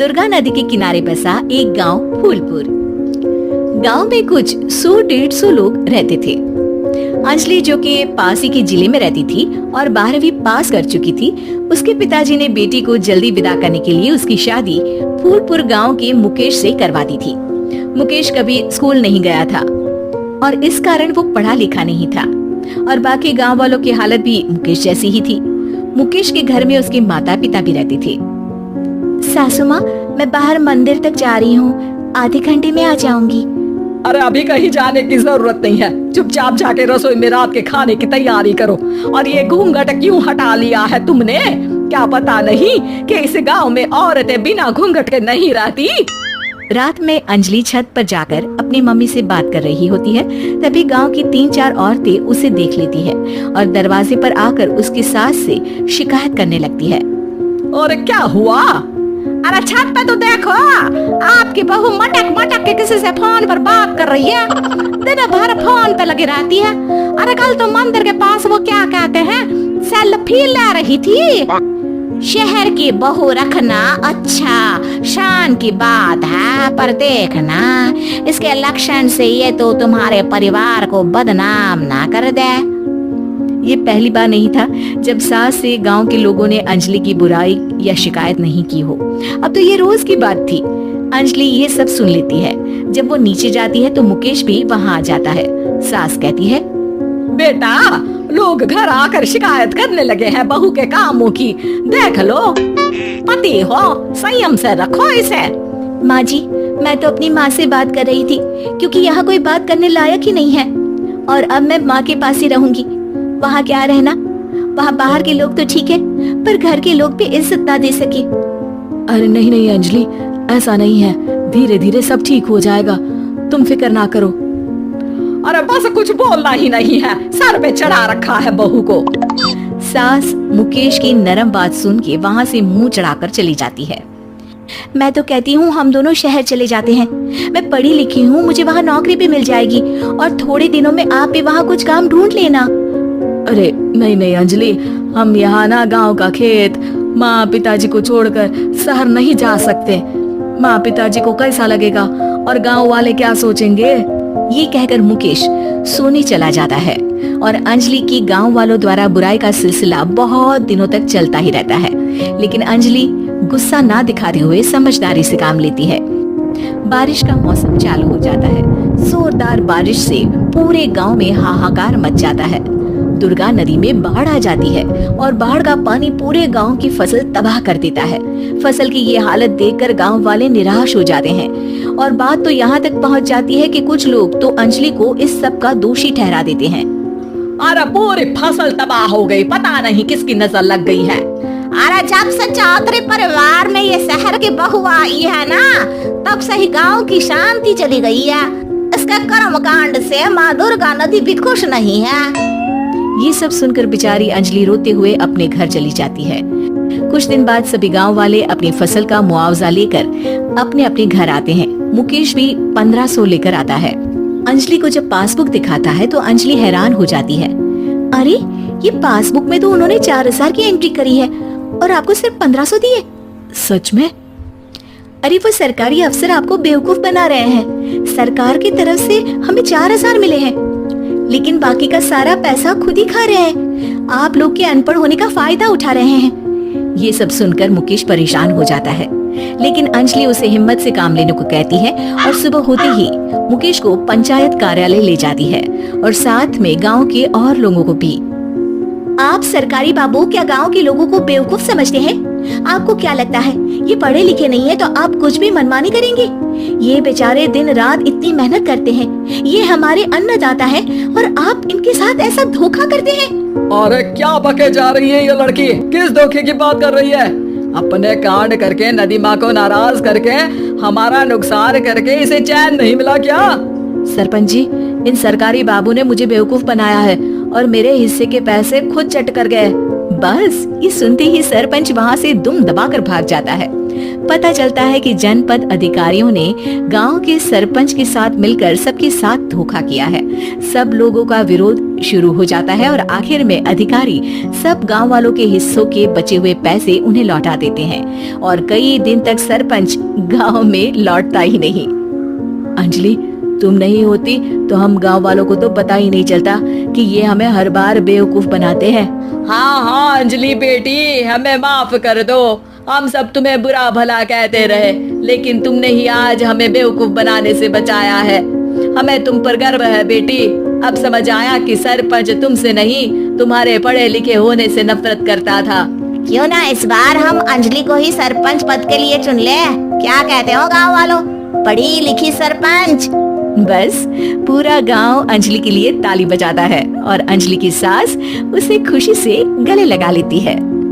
दुर्गा नदी के किनारे बसा एक गांव फूलपुर। गांव में कुछ 100-150 लोग रहते थे। अंजलि, जो कि पास ही के जिले में रहती थी और 12वीं पास कर चुकी थी, उसके पिताजी ने बेटी को जल्दी विदा करने के लिए उसकी शादी फूलपुर गांव के मुकेश से करवा दी थी। मुकेश कभी स्कूल नहीं गया था और इस कारण वो पढ़ा लिखा नहीं था और बाकी गांव वालों की हालत भी मुकेश जैसी ही थी। मुकेश के घर में उसके माता पिता भी रहते थे। सासू माँ, मैं बाहर मंदिर तक जा रही हूँ, आधे घंटे में आ जाऊंगी। अरे अभी कहीं जाने की जरूरत नहीं है, चुपचाप जाके रसोई में रात के खाने की तैयारी करो। और ये घूंघट क्यों हटा लिया है तुमने? क्या पता नहीं कि इस गांव में औरतें बिना घूंघट के नहीं रहती? रात में अंजलि छत पर जाकर अपनी मम्मी से बात कर रही होती है। तभी गांव की 3-4 औरतें उसे देख लेती है और दरवाजे पर आकर उसकी सास से शिकायत करने लगती है। और क्या हुआ? अरे छत पे तो देखो, आपकी बहू मटक मटक के किसी से फोन पर बात कर रही है, दिन भर फोन पे लगी रहती है। अरे कल तो मंदिर के पास वो क्या कहते हैं, सेल्फी ले रही थी। शहर की बहू रखना अच्छा शान की बात है, पर देखना इसके लक्षण से ये तो तुम्हारे परिवार को बदनाम ना कर दे। ये पहली बार नहीं था जब सास से गांव के लोगों ने अंजलि की बुराई या शिकायत नहीं की हो। अब तो ये रोज की बात थी। अंजलि ये सब सुन लेती है। जब वो नीचे जाती है तो मुकेश भी वहाँ आ जाता है। सास कहती है, बेटा, लोग घर आकर शिकायत करने लगे हैं बहू के कामों की, देख लो। पति हो, संयम से रखो इसे। माँ जी, मैं तो अपनी माँ से बात कर रही थी क्योंकि यहाँ कोई बात करने लायक ही नहीं है और अब मैं माँ के पास ही रहूंगी। वहाँ क्या रहना, वहाँ बाहर के लोग तो ठीक है पर घर के लोग भी इज्जत ना दे सके। अरे नहीं नहीं अंजलि, ऐसा नहीं है, धीरे धीरे सब ठीक हो जाएगा, तुम फिक्र ना करो। अरे बस कुछ बोलना ही नहीं है, सर पे चढ़ा रखा है बहू को। सास मुकेश की नरम बात सुन के वहाँ से मुंह चढ़ाकर चली जाती है। मैं तो कहती हूँ हम दोनों शहर चले जाते हैं। मैं पढ़ी लिखी हूँ, मुझे वहाँ नौकरी भी मिल जाएगी और थोड़े दिनों में आप भी वहाँ कुछ काम ढूंढ लेना। अरे नहीं नहीं अंजलि, हम यहाँ ना गांव का खेत, माँ पिताजी को छोड़कर शहर नहीं जा सकते। माँ पिताजी को कैसा लगेगा और गांव वाले क्या सोचेंगे? ये कहकर मुकेश सोने चला जाता है और अंजलि की गांव वालों द्वारा बुराई का सिलसिला बहुत दिनों तक चलता ही रहता है। लेकिन अंजलि गुस्सा ना दिखाते हुए समझदारी से काम लेती है। बारिश का मौसम चालू हो जाता है। जोरदार बारिश से पूरे गांव में हाहाकार मच जाता है। दुर्गा नदी में बाढ़ आ जाती है और बाढ़ का पानी पूरे गांव की फसल तबाह कर देता है। फसल की ये हालत देखकर गांव वाले निराश हो जाते हैं और बात तो यहाँ तक पहुँच जाती है कि कुछ लोग तो अंजलि को इस सब का दोषी ठहरा देते हैं। अरे पूरी फसल तबाह हो गई, पता नहीं किसकी नजर लग गई है। अरे जब से चौधरी परिवार में ये शहर की बहू आई है ना, तब से ही गांव की शांति चली गई है। इसके कर्म कांड से माँ दुर्गा नदी भी खुश नहीं है। ये सब सुनकर बेचारी अंजलि रोते हुए अपने घर चली जाती है। कुछ दिन बाद सभी गांव वाले अपनी फसल का मुआवजा लेकर अपने अपने घर आते हैं। मुकेश भी 1500 लेकर आता है। अंजलि को जब पासबुक दिखाता है तो अंजलि हैरान हो जाती है। अरे, ये पासबुक में तो उन्होंने 4000 की एंट्री करी है और आपको सिर्फ 1500 दिए। सच में? अरे वो सरकारी अफसर आपको बेवकूफ बना रहे हैं। सरकार की तरफ से हमें 4000 मिले हैं, लेकिन बाकी का सारा पैसा खुद ही खा रहे हैं। आप लोग के अनपढ़ होने का फायदा उठा रहे हैं। ये सब सुनकर मुकेश परेशान हो जाता है, लेकिन अंजलि उसे हिम्मत से काम लेने को कहती है और सुबह होते ही मुकेश को पंचायत कार्यालय ले जाती है और साथ में गांव के और लोगों को भी। आप सरकारी बाबू क्या गांव के लोगों को बेवकूफ समझते हैं? आपको क्या लगता है ये पढ़े लिखे नहीं है तो आप कुछ भी मनमानी करेंगे? ये बेचारे दिन रात इतनी मेहनत करते हैं, ये हमारे अन्नदाता है और आप इनके साथ ऐसा धोखा करते हैं। अरे क्या बके जा रही है ये लड़की? किस धोखे की बात कर रही है? अपने कांड करके नदी माँ को नाराज करके हमारा नुकसान करके इसे चैन नहीं मिला क्या? सरपंच जी, इन सरकारी बाबू ने मुझे बेवकूफ बनाया है और मेरे हिस्से के पैसे खुद चट कर गए। बस ये सुनते ही सरपंच वहाँ से दुम दबाकर भाग जाता है। पता चलता है कि जनपद अधिकारियों ने गांव के सरपंच के साथ मिलकर सबके साथ धोखा किया है। सब लोगों का विरोध शुरू हो जाता है और आखिर में अधिकारी सब गांव वालों के हिस्सों के बचे हुए पैसे उन्हें लौटा देते हैं और कई दिन तक सरपंच गांव में लौटता ही नहीं। अंजलि, तुम नहीं होती तो हम गांव वालों को तो पता ही नहीं चलता कि ये हमें हर बार बेवकूफ बनाते हैं। हाँ हाँ अंजलि बेटी, हमें माफ कर दो। हम सब तुम्हें बुरा भला कहते रहे, लेकिन तुमने ही आज हमें बेवकूफ बनाने से बचाया है। हमें तुम पर गर्व है बेटी। अब समझ आया कि सरपंच तुमसे नहीं, तुम्हारे पढ़े लिखे होने से नफरत करता था। क्यों ना इस बार हम अंजलि को ही सरपंच पद के लिए चुन ले? क्या कहते हो गांव वालों? पढ़ी लिखी सरपंच। बस पूरा गांव अंजलि के लिए ताली बजाता है और अंजलि की सास उसे खुशी से गले लगा लेती है।